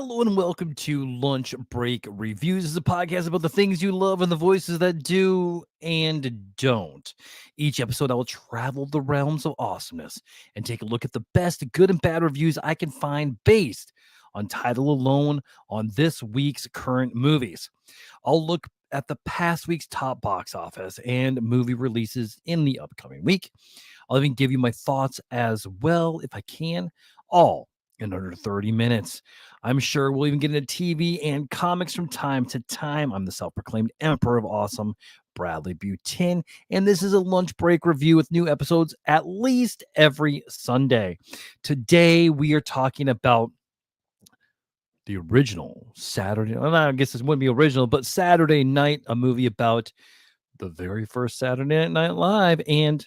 Hello and welcome to Lunch Break Reviews. This is a podcast about the things you love and the voices that do and don't. Each episode, I will travel the realms of awesomeness and take a look at the best good and bad reviews I can find based on title alone on this week's current movies. I'll look at the past week's top box office and movie releases in the upcoming week. I'll even give you my thoughts as well if I can, all in under 30 minutes. I'm sure we'll even get into TV and comics from time to time. I'm the self-proclaimed Emperor of Awesome, Bradley Butin, and this is a lunch break review with new episodes at least every Sunday. Today, we are talking about the original Saturday. Well, I guess this wouldn't be original, but Saturday Night, a movie about the very first Saturday Night Live, and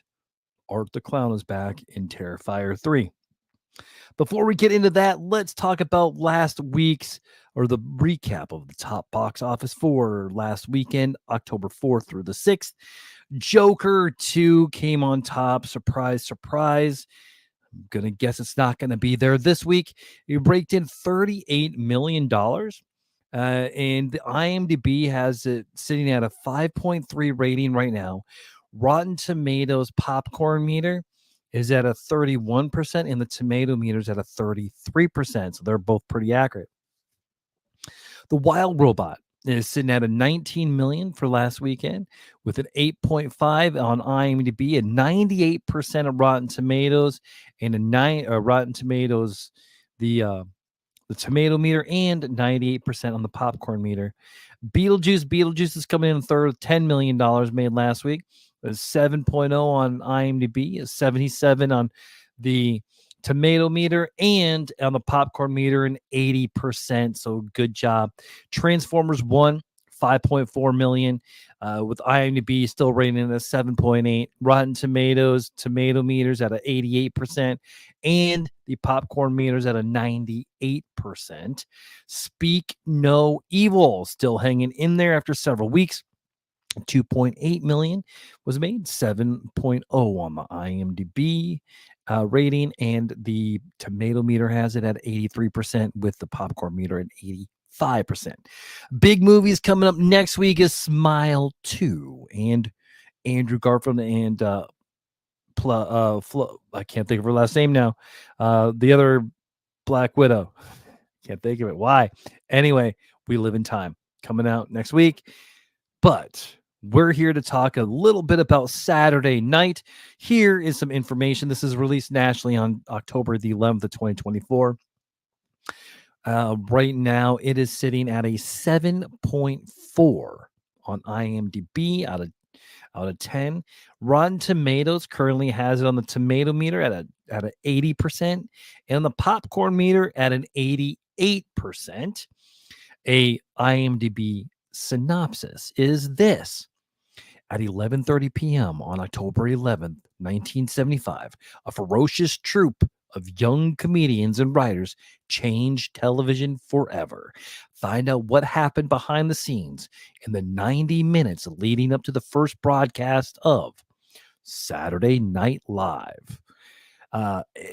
Art the Clown is back in Terrifier 3. Before we get into that, let's talk about last week's or the recap of the top box office for last weekend, October 4th through the 6th. Joker 2 came on top. Surprise, surprise. I'm going to guess it's not going to be there this week. It raked in $38 million. And the IMDb has it sitting at a 5.3 rating right now. Rotten Tomatoes popcorn meter is at a 31% and the tomato meter is at a 33%. So they're both pretty accurate. The Wild Robot is sitting at a 19 million for last weekend with an 8.5 on IMDb, a 98% of Rotten Tomatoes, and a Rotten Tomatoes, the tomato meter, and 98% on the popcorn meter. Beetlejuice is coming in third, $10 million made last week. A 7.0 on IMDb, a 77 on the tomato meter, and on the popcorn meter, an 80%. So good job. Transformers 1, 5.4 million, with IMDb still rating at a 7.8. Rotten Tomatoes, tomato meters at an 88%, and the popcorn meters at a 98%. Speak No Evil still hanging in there after several weeks. 2.8 million was made, 7.0 on the IMDb rating, and the tomato meter has it at 83% with the popcorn meter at 85%. Big movies coming up next week is Smile 2 and Andrew Garfield and I can't think of her last name now. The other Black Widow. Can't think of it. Why? Anyway, We Live in Time coming out next week. But we're here to talk a little bit about Saturday Night. Here is some information. This is released nationally on October the 11th of 2024. Right now, it is sitting at a 7.4 on IMDb out of 10. Rotten Tomatoes currently has it on the tomato meter at an 80% and on the popcorn meter at an 88%. A IMDb synopsis is this. At 11:30 p.m. on October 11th, 1975, a ferocious troupe of young comedians and writers changed television forever. Find out what happened behind the scenes in the 90 minutes leading up to the first broadcast of Saturday Night Live.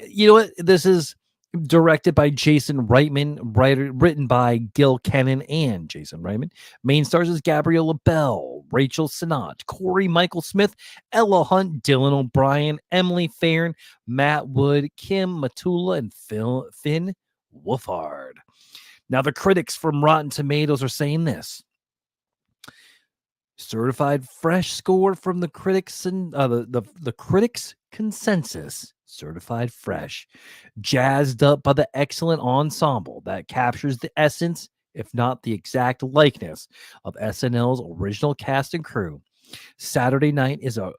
You know what? This is directed by Jason Reitman, written by Gil Kennan and Jason Reitman. Main stars is Gabrielle LaBelle, Rachel Sennott, Corey Michael Smith, Ella Hunt, Dylan O'Brien, Emily Farron, Matt Wood, Kim Matula, and Finn Wolfhard. Now, the critics from Rotten Tomatoes are saying this. Certified fresh score from the critics and the critics consensus. Certified fresh, jazzed up by the excellent ensemble that captures the essence, if not the exact likeness, of SNL's original cast and crew. Saturday Night is a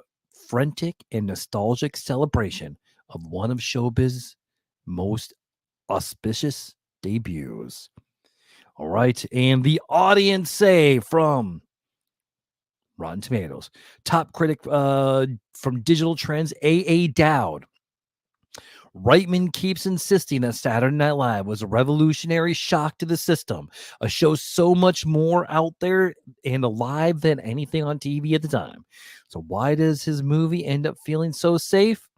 frantic and nostalgic celebration of one of showbiz's most auspicious debuts. All right, and the audience say from Rotten Tomatoes, top critic from Digital Trends, A.A. Dowd. Reitman keeps insisting that Saturday Night Live was a revolutionary shock to the system, a show so much more out there and alive than anything on TV at the time. So why does his movie end up feeling so safe?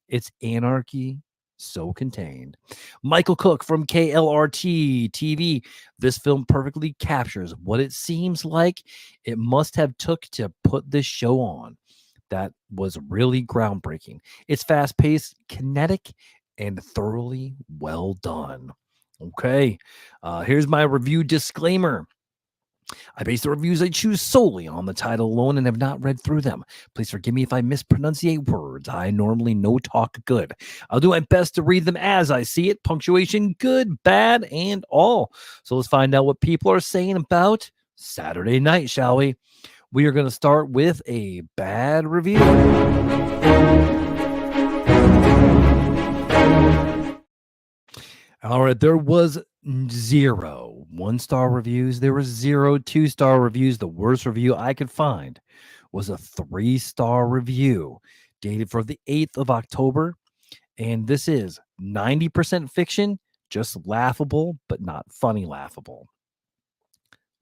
It's anarchy so contained. Michael Cook from KLRT TV. This film perfectly captures what it seems like it must have took to put this show on. That was really groundbreaking. It's fast paced, kinetic, and thoroughly well done. Okay, here's my review disclaimer. I base the reviews I choose solely on the title alone and have not read through them. Please forgive me if I mispronunciate words. I normally no talk good. I'll do my best to read them as I see it. Punctuation good, bad, and all. So let's find out what people are saying about Saturday Night, shall we? We are going to start with a bad review. All right, there was 0 1-star reviews. There were 0 2-star reviews. The worst review I could find was a 3-star review dated for the 8th of October. And this is 90% fiction, just laughable, but not funny laughable.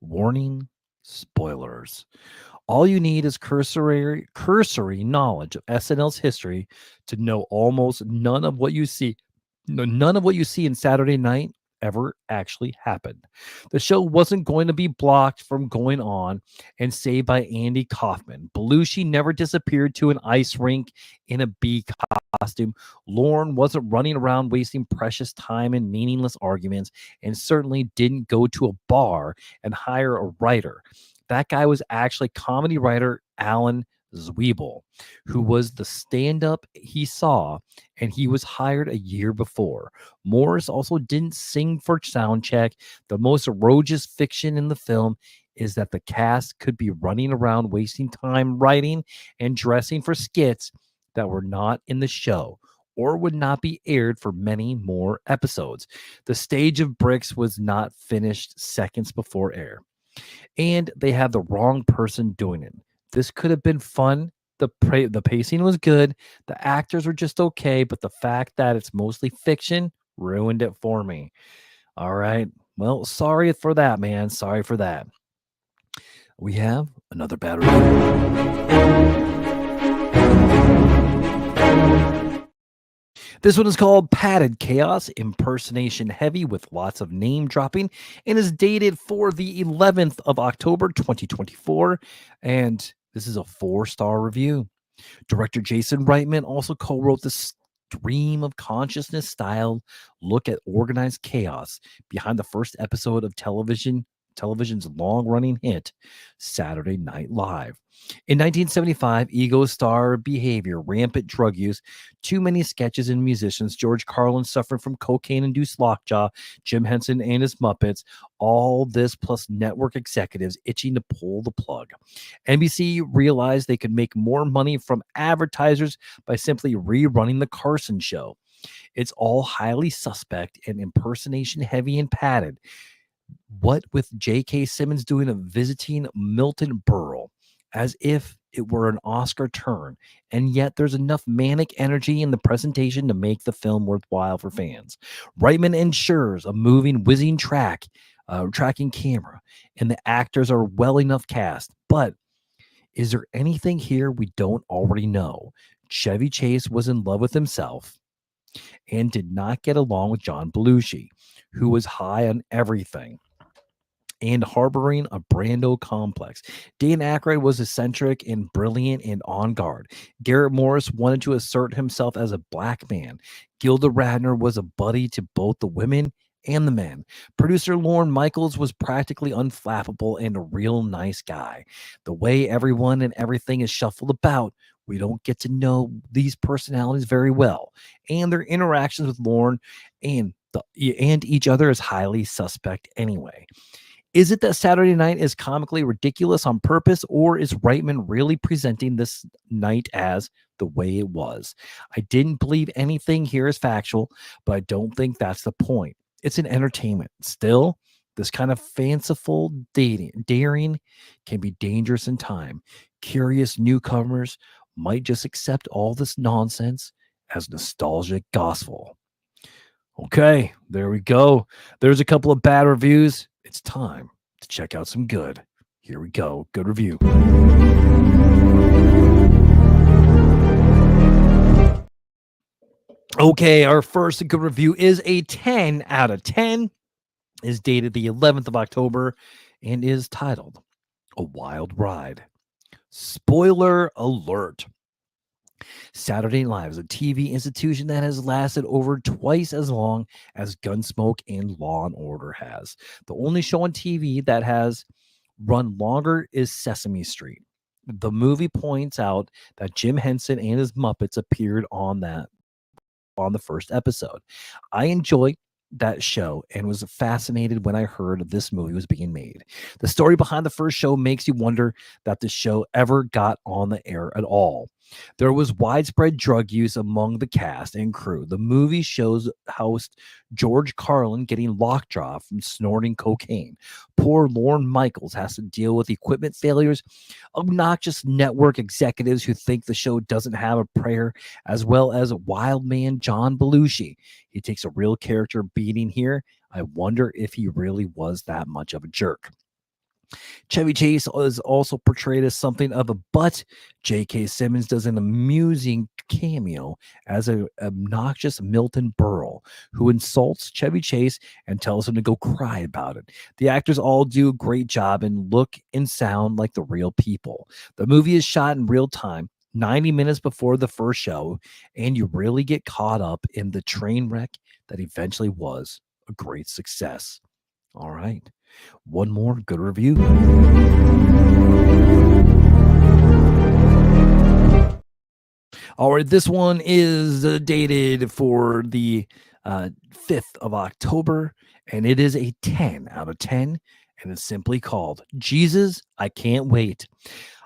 Warning, spoilers. All you need is cursory knowledge of SNL's history to know almost none of what you see in Saturday Night ever actually happened. The show wasn't going to be blocked from going on and saved by Andy Kaufman. Belushi never disappeared to an ice rink in a bee costume. Lorne wasn't running around wasting precious time in meaningless arguments, and certainly didn't go to a bar and hire a writer. That guy was actually comedy writer Alan Zwiebel, who was the stand-up he saw, and he was hired a year before. Morris also didn't sing for soundcheck. The most outrageous fiction in the film is that the cast could be running around wasting time writing and dressing for skits that were not in the show or would not be aired for many more episodes. The Stage of Bricks was not finished seconds before air, and they had the wrong person doing it. This could have been fun. The pacing was good. The actors were just okay, but the fact that it's mostly fiction ruined it for me. All right. Well, sorry for that, man. Sorry for that. We have another bad review. This one is called Padded Chaos, impersonation heavy with lots of name dropping, and is dated for the 11th of October, 2024. And this is a 4-star review. Director Jason Reitman also co-wrote the stream of consciousness style look at organized chaos behind the first episode of television's long-running hit, Saturday Night Live. In 1975, ego star behavior, rampant drug use, too many sketches and musicians, George Carlin suffering from cocaine-induced lockjaw, Jim Henson and his Muppets, all this plus network executives itching to pull the plug. NBC realized they could make more money from advertisers by simply rerunning the Carson show. It's all highly suspect and impersonation heavy and padded. What with J.K. Simmons doing a visiting Milton Berle, as if it were an Oscar turn, and yet there's enough manic energy in the presentation to make the film worthwhile for fans. Reitman ensures a moving, whizzing tracking camera, and the actors are well enough cast. But is there anything here we don't already know? Chevy Chase was in love with himself and did not get along with John Belushi, who was high on everything and harboring a Brando complex. Dan Aykroyd was eccentric and brilliant and on guard. Garrett Morris wanted to assert himself as a black man. Gilda Radner was a buddy to both the women and the men. Producer Lorne Michaels was practically unflappable and a real nice guy. The way everyone and everything is shuffled about, we don't get to know these personalities very well, and their interactions with Lorne and each other is highly suspect anyway. Is it that Saturday Night is comically ridiculous on purpose, or is Reitman really presenting this night as the way it was? I didn't believe anything here is factual, but I don't think that's the point. It's an entertainment. Still, this kind of fanciful daring can be dangerous in time. Curious newcomers might just accept all this nonsense as nostalgic gospel. Okay, there we go. There's a couple of bad reviews. It's time to check out some good. Here we go. Good review. Okay, our first good review is a 10 out of 10. Is dated the 11th of October and is titled A Wild Ride. Spoiler alert. Saturday Night Live is a TV institution that has lasted over twice as long as Gunsmoke and Law and Order has. The only show on TV that has run longer is Sesame Street. The movie points out that Jim Henson and his Muppets appeared on the first episode. I enjoy that show and was fascinated when I heard this movie was being made. The story behind the first show makes you wonder that the show ever got on the air at all. There was widespread drug use among the cast and crew. The movie shows host George Carlin getting lockjaw from snorting cocaine. Poor Lorne Michaels has to deal with equipment failures, obnoxious network executives who think the show doesn't have a prayer, as well as wild man John Belushi. He takes a real character beating here. I wonder if he really was that much of a jerk. Chevy Chase is also portrayed as something of a butt. J.K. Simmons does an amusing cameo as an obnoxious Milton Berle who insults Chevy Chase and tells him to go cry about it. The actors all do a great job and look and sound like the real people. The movie is shot in real time, 90 minutes before the first show, and you really get caught up in the train wreck that eventually was a great success. All right. One more good review. All right, this one is dated for the 5th of October, and it is a 10 out of 10, and it's simply called Jesus, I Can't Wait.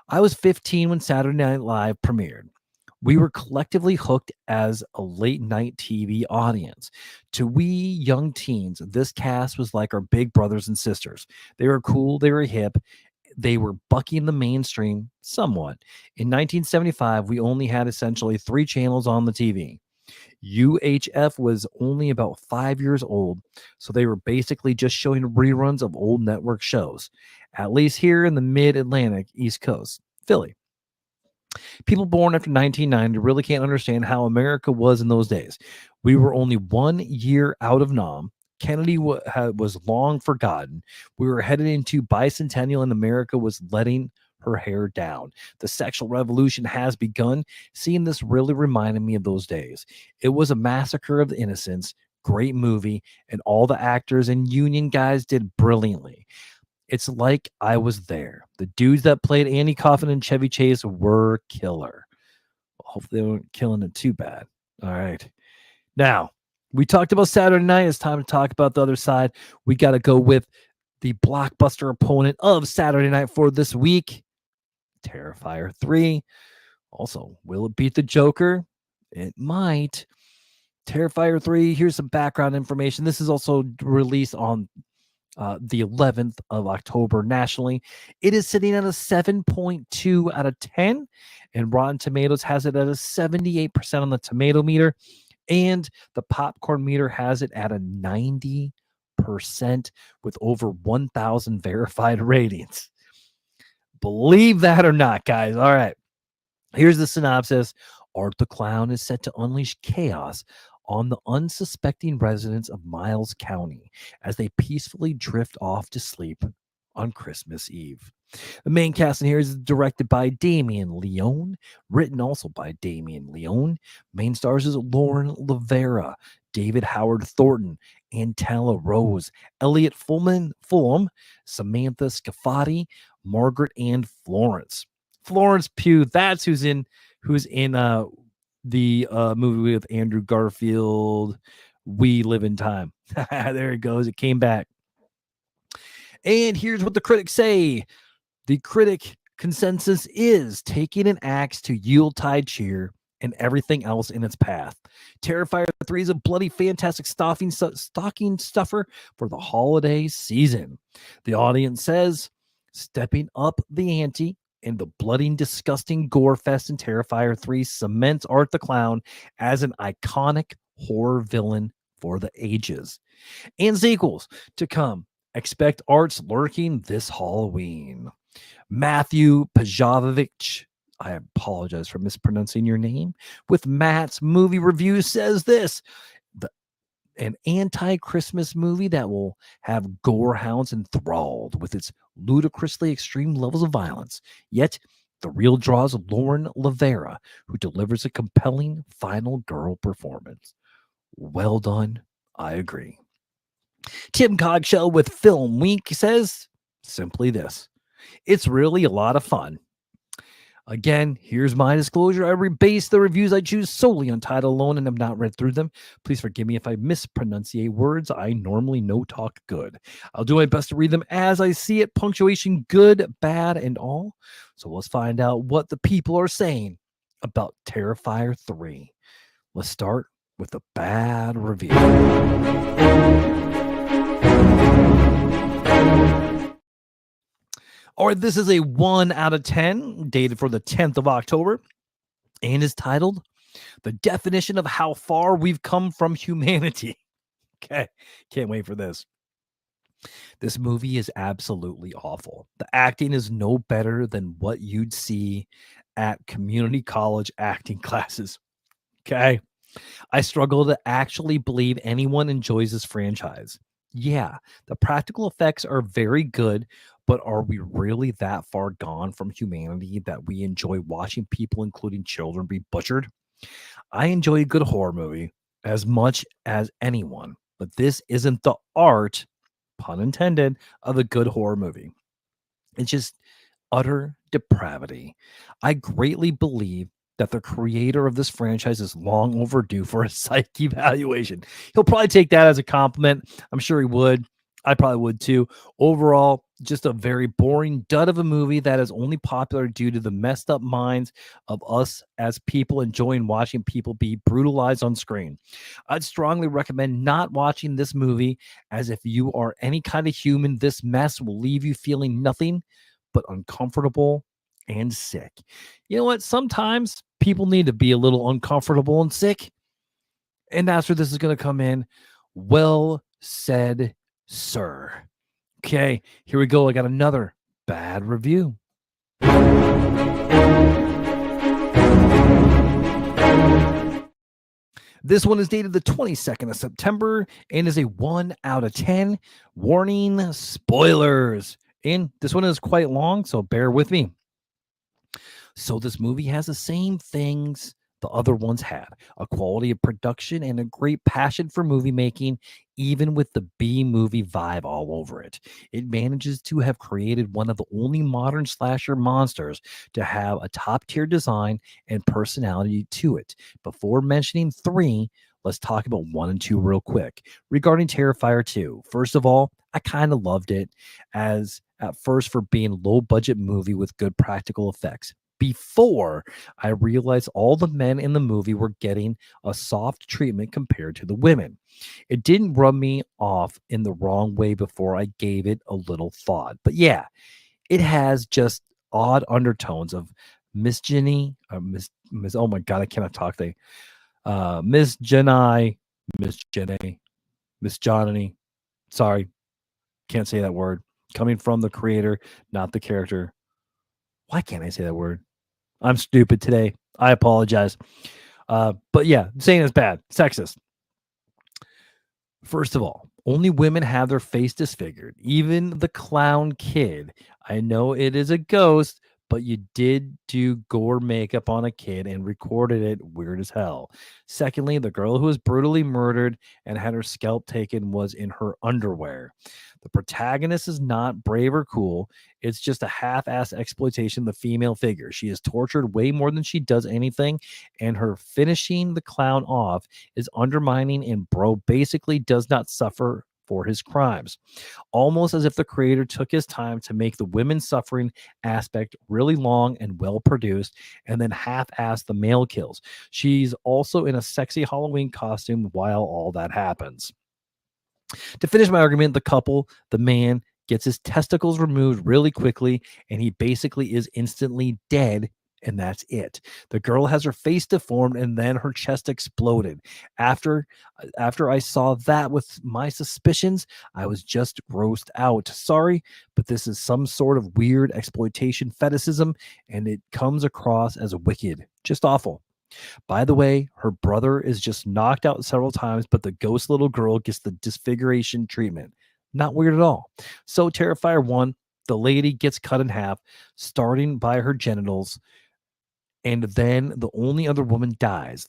I was 15 when Saturday Night Live premiered. We were collectively hooked as a late night TV audience. To we young teens, this cast was like our big brothers and sisters. They were cool, they were hip, they were bucking the mainstream somewhat. In 1975, we only had essentially 3 channels on the TV. UHF was only about 5 years old, so they were basically just showing reruns of old network shows, at least here in the mid-Atlantic East Coast, Philly. People born after 1990 really can't understand how America was in those days. We were only 1 year out of Nam. Kennedy was long forgotten. We were headed into bicentennial, and America was letting her hair down. The sexual revolution has begun. Seeing this really reminded me of those days. It was a massacre of the innocents. Great movie, and all the actors and union guys did brilliantly. It's like I was there. The dudes that played Andy Kaufman and Chevy Chase were killer. Hopefully they weren't killing it too bad. All right. Now, we talked about Saturday night. It's time to talk about the other side. We got to go with the blockbuster opponent of Saturday night for this week, Terrifier 3. Also, will it beat the Joker? It might. Terrifier 3, here's some background information. This is also released on the 11th of October nationally. It is sitting at a 7.2 out of 10, and Rotten Tomatoes has it at a 78% on the tomato meter, and the popcorn meter has it at a 90% with over 1,000 verified ratings. Believe that or not, guys. All right. Here's the synopsis. Art the Clown is set to unleash chaos on the unsuspecting residents of Miles County as they peacefully drift off to sleep on Christmas Eve. The main cast in here is directed by Damien Leone, written also by Damien Leone. Main stars is Lauren Rivera, David Howard Thornton, Antella Rose, Elliot Fulham, Samantha Scafati, Margaret and Florence. Florence Pugh, that's who's in the movie with Andrew Garfield, We Live in Time. There it goes. It came back. And here's what the critics say. The critic consensus is taking an axe to Yuletide cheer and everything else in its path. Terrifier 3 is a bloody fantastic stocking stuffer for the holiday season. The audience says, stepping up the ante and the bloody, disgusting gore fest in Terrifier 3 cements Art the Clown as an iconic horror villain for the ages. And sequels to come. Expect Art's lurking this Halloween. Matthew Pajovich I apologize for mispronouncing your name. With Matt's movie review says this: the, an anti-Christmas movie that will have gorehounds enthralled with its ludicrously extreme levels of violence. Yet the real draw is Lauren Lavera, who delivers a compelling final girl performance. Well done. I agree. Tim Cogshell with Film Week says simply this: it's really a lot of fun. Again, here's my disclosure. I rebase the reviews I choose solely on title alone and have not read through them. Please forgive me if I mispronunciate words I normally no talk good. I'll do my best to read them as I see it, punctuation good, bad, and all. So let's find out what the people are saying about Terrifier 3. Let's start with a bad review. All right, this is a 1 out of 10, dated for the 10th of October, and is titled The Definition of How Far We've Come from Humanity. Okay, can't wait for this. This movie is absolutely awful. The acting is no better than what you'd see at community college acting classes. Okay. I struggle to actually believe anyone enjoys this franchise. Yeah, the practical effects are very good, but are we really that far gone from humanity that we enjoy watching people, including children, be butchered? I enjoy a good horror movie as much as anyone, but this isn't the art, pun intended, of a good horror movie. It's just utter depravity. I greatly believe that the creator of this franchise is long overdue for a psych evaluation. He'll probably take that as a compliment. I'm sure he would. I probably would too. Overall, just a very boring dud of a movie that is only popular due to the messed up minds of us as people enjoying watching people be brutalized on screen. I'd strongly recommend not watching this movie, as if you are any kind of human, this mess will leave you feeling nothing but uncomfortable and sick. You know what? Sometimes people need to be a little uncomfortable and sick. And that's where this is going to come in. Well said, sir. Okay, here we go. I got another bad review. This one is dated the 22nd of September and is a 1 out of 10. Warning, spoilers. And this one is quite long, so bear with me. So this movie has the same things the other ones had: a quality of production and a great passion for movie making, even with the B movie vibe all over it. It manages to have created one of the only modern slasher monsters to have a top tier design and personality to it. Before mentioning 3, let's talk about 1 and 2 real quick. Regarding Terrifier 2, first of all, I kind of loved it as at first for being a low budget movie with good practical effects, before I realized all the men in the movie were getting a soft treatment compared to the women. It didn't rub me off in the wrong way before I gave it a little thought. But yeah, it has just odd undertones of misogyny, Miss, oh my God, I cannot talk today. Miss Jenny, Miss Jenny, Miss Johnny. Sorry, can't say that word. Coming from the creator, not the character. Why can't I say that word? I'm stupid today. I apologize. But yeah, saying it's bad. Sexist. First of all, only women have their face disfigured. Even the clown kid. I know it is a ghost, but you did do gore makeup on a kid and recorded it. Weird as hell. Secondly, the girl who was brutally murdered and had her scalp taken was in her underwear. The protagonist is not brave or cool. It's just a half-ass exploitation of the female figure. She is tortured way more than she does anything, and her finishing the clown off is undermining, and bro basically does not suffer for his crimes. Almost as if the creator took his time to make the women suffering aspect really long and well produced, and then half-ass the male kills. She's also in a sexy Halloween costume while all that happens. To finish my argument, the man, gets his testicles removed really quickly, and he basically is instantly dead and that's it. The girl has her face deformed and then her chest exploded. After after I saw that with my suspicions, I was just grossed out. Sorry, but this is some sort of weird exploitation fetishism and it comes across as wicked. Just awful. By the way, her brother is just knocked out several times, but the ghost little girl gets the disfiguration treatment. Not weird at all. So, Terrifier 1, the lady gets cut in half, starting by her genitals, and then the only other woman dies.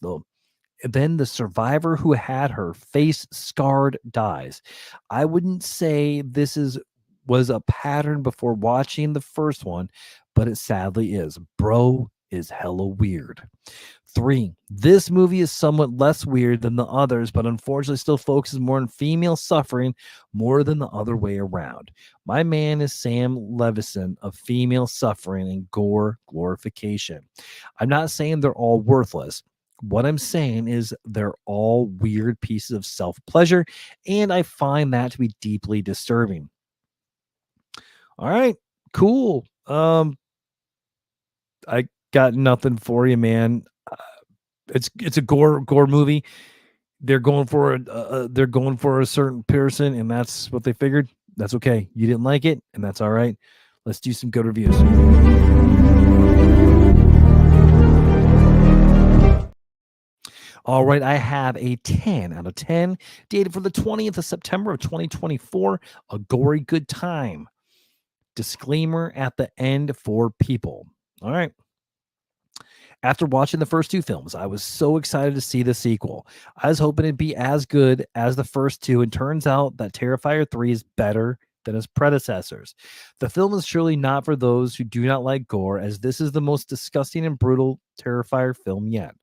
Then the survivor who had her face scarred dies. I wouldn't say this is was a pattern before watching the first one, but it sadly is. Bro is hella weird. 3. This movie is somewhat less weird than the others, but unfortunately still focuses more on female suffering more than the other way around. My man is Sam Levinson of female suffering and gore glorification. I'm not saying they're all worthless. What I'm saying is they're all weird pieces of self pleasure, and I find that to be deeply disturbing. All right, cool. I got nothing for you, man. It's a gore movie. They're going for a certain person, and that's what they figured. That's okay. You didn't like it, and that's all right. Let's do some good reviews. All right, I have a 10 out of 10, dated for the 20th of September of 2024. A gory good time. Disclaimer at the end for people. All right. After watching the first two films, I was so excited to see the sequel. I was hoping it'd be as good as the first two, and turns out that Terrifier 3 is better than its predecessors. The film is surely not for those who do not like gore, as this is the most disgusting and brutal Terrifier film yet.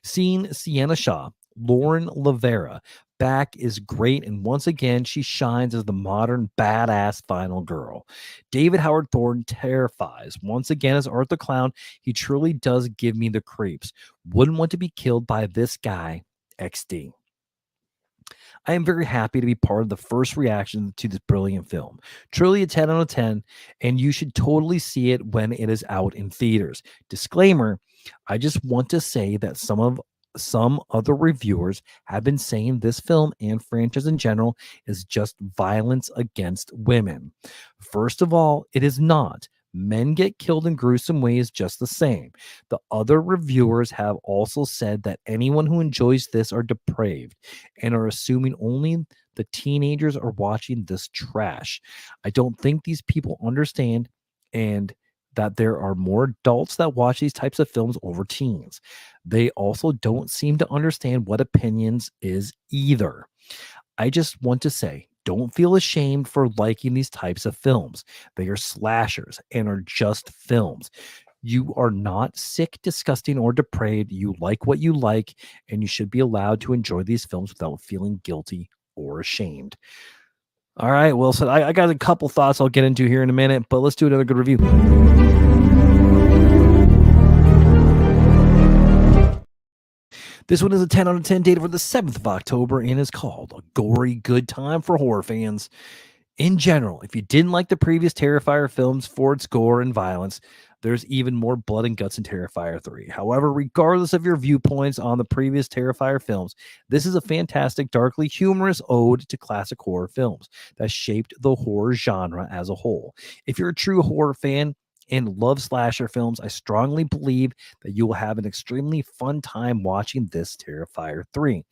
Seeing Sienna Shaw, Lauren Lavera back is great, and once again, she shines as the modern badass final girl. David Howard Thornton terrifies. Once again, as Art the Clown, he truly does give me the creeps. Wouldn't want to be killed by this guy, XD. I am very happy to be part of the first reaction to this brilliant film. Truly a 10 out of 10, and you should totally see it when it is out in theaters. Disclaimer, I just want to say that some other reviewers have been saying this film and franchise in general is just violence against women. First of all, it is not. Men get killed in gruesome ways just the same. The other reviewers have also said that anyone who enjoys this are depraved and are assuming only the teenagers are watching this trash. I don't think these people understand and that there are more adults that watch these types of films over teens. They also don't seem to understand what opinions is either. I just want to say, don't feel ashamed for liking these types of films. They are slashers and are just films. You are not sick, disgusting, or depraved. You like what you like, and you should be allowed to enjoy these films without feeling guilty or ashamed. All right, Wilson, I got a couple thoughts I'll get into here in a minute, but let's do another good review. This one is a 10 out of 10, dated for the 7th of October, and is called A Gory Good Time for Horror Fans. In general, if you didn't like the previous Terrifier films for its gore and violence, there's even more blood and guts in Terrifier 3. However, regardless of your viewpoints on the previous Terrifier films, this is a fantastic, darkly humorous ode to classic horror films that shaped the horror genre as a whole. If you're a true horror fan and love slasher films, I strongly believe that you will have an extremely fun time watching this Terrifier 3.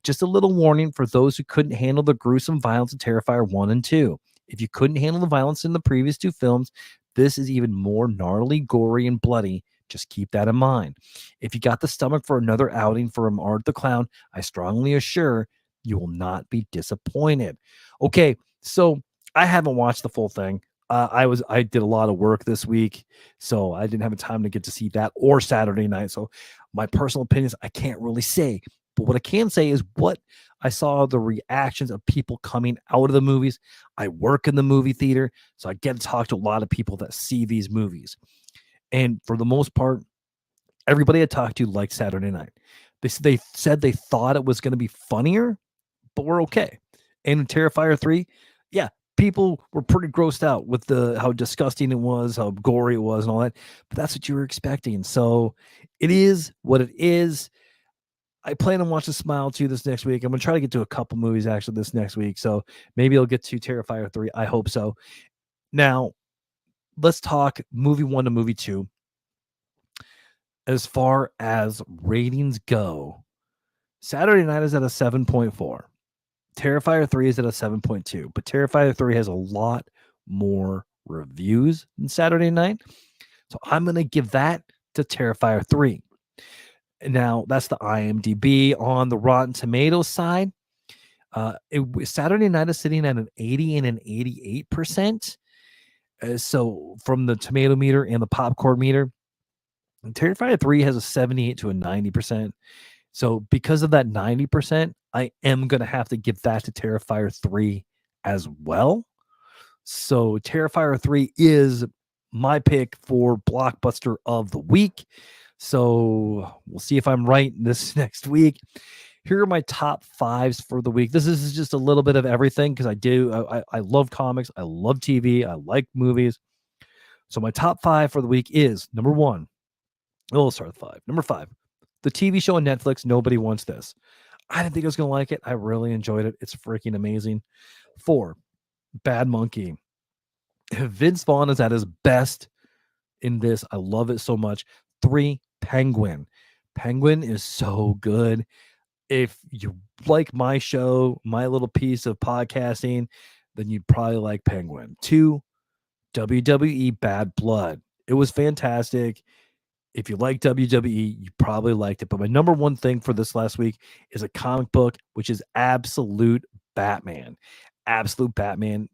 Just a little warning for those who couldn't handle the gruesome violence of Terrifier 1 and 2. If you couldn't handle the violence in the previous two films, this is even more gnarly, gory, and bloody. Just keep that in mind. If you got the stomach for another outing from Art the Clown, I strongly assure you will not be disappointed. Okay, so I haven't watched the full thing. I did a lot of work this week, so I didn't have time to get to see that or Saturday night. So my personal opinions, I can't really say. But what I can say is what I saw the reactions of people coming out of the movies. I work in the movie theater, so I get to talk to a lot of people that see these movies. And for the most part, everybody I talked to liked Saturday night. They said they thought it was going to be funnier, but we're okay. And Terrifier 3, yeah, people were pretty grossed out with how disgusting it was, how gory it was, and all that. But that's what you were expecting. So it is what it is. I plan on watching Smile 2 this next week. I'm gonna try to get to a couple movies actually this next week. So maybe I'll get to Terrifier 3. I hope so. Now, let's talk movie 1 to movie 2. As far as ratings go, Saturday Night is at a 7.4. Terrifier 3 is at a 7.2, but Terrifier 3 has a lot more reviews than Saturday Night. So I'm going to give that to Terrifier 3. Now, that's the IMDb. On the Rotten Tomatoes side, Saturday Night is sitting at an 80 and an 88%. So from the tomato meter and the popcorn meter, Terrifier 3 has a 78 to a 90%. So because of that 90%, I am going to have to give that to Terrifier 3 as well. So Terrifier 3 is my pick for blockbuster of the week. So we'll see if I'm right this next week. Here are my top 5s for the week. This is just a little bit of everything because I love comics. I love TV. I like movies. So my top 5 for the week is number 1. We'll start with 5. Number 5, the TV show on Netflix, Nobody Wants This. I didn't think I was going to like it. I really enjoyed it. It's freaking amazing. 4, Bad Monkey. Vince Vaughn is at his best in this. I love it so much. 3, Penguin. Penguin is so good. If you like my show, my little piece of podcasting, then you'd probably like Penguin. 2, WWE Bad Blood. It was fantastic. If you like WWE, you probably liked it. But my number 1 thing for this last week is a comic book, which is Absolute Batman. Absolute Batman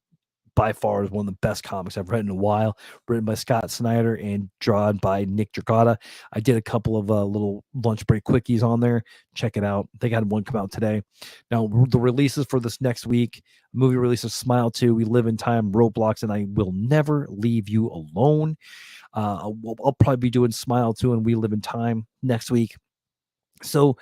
by far is one of the best comics I've read in a while, written by Scott Snyder and drawn by Nick Dragota. I did a couple of little lunch break quickies on there. Check it out. They got one come out today. Now, the releases for this next week, movie releases: Smile 2, We Live in Time, Roblox, and I Will Never Leave You Alone. I'll probably be doing Smile 2 and We Live in Time next week. So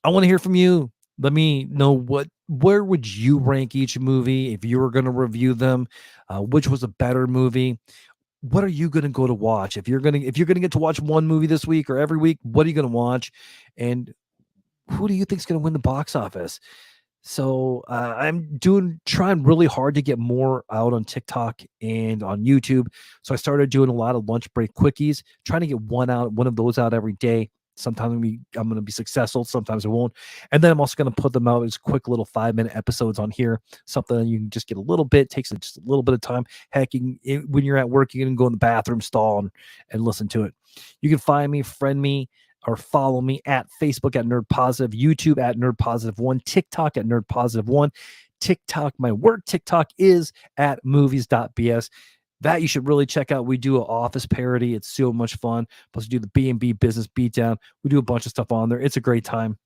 I want to hear from you. Let me know where would you rank each movie if you were going to review them? Which was a better movie? What are you going to go to watch? If you're going to get to watch one movie this week or every week, what are you going to watch? And who do you think is going to win the box office? So I'm trying really hard to get more out on TikTok and on YouTube. So I started doing a lot of lunch break quickies, trying to get one of those out every day. Sometimes I'm going to be successful. Sometimes I won't. And then I'm also going to put them out as quick little 5-minute episodes on here. Something that you can just get a little bit, takes just a little bit of time. Heck, when you're at work, you can go in the bathroom stall and listen to it. You can find me, friend me, or follow me at Facebook at Nerd Positive, YouTube at Nerd Positive 1, TikTok at Nerd Positive 1. TikTok, my work TikTok is at movies.bs. That you should really check out. We do an office parody. It's so much fun. Plus, we do the B&B business beatdown. We do a bunch of stuff on there. It's a great time.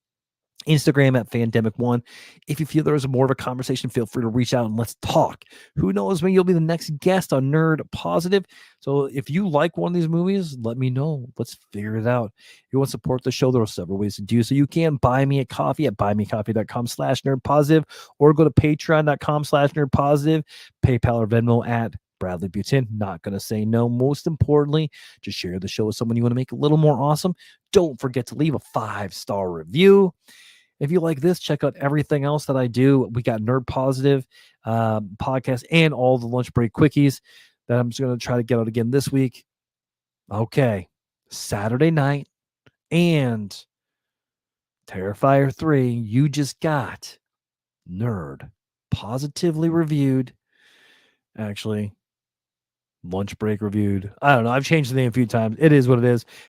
Instagram at Fandemic1. If you feel there's more of a conversation, feel free to reach out and let's talk. Who knows, maybe you'll be the next guest on Nerd Positive. So if you like one of these movies, let me know. Let's figure it out. If you want to support the show, there are several ways to do so. You can buy me a coffee at buymeacoffee.com/nerdpositive or go to patreon.com/nerdpositive, PayPal or Venmo at Bradley Butin. Not going to say no. Most importantly, just share the show with someone you want to make a little more awesome. Don't forget to leave a 5-star review. If you like this, check out everything else that I do. We got Nerd Positive podcast and all the lunch break quickies that I'm just going to try to get out again this week. Okay. Saturday Night and Terrifier 3. You just got Nerd Positively reviewed. Actually, lunch break reviewed. I don't know. I've changed the name a few times. It is what it is.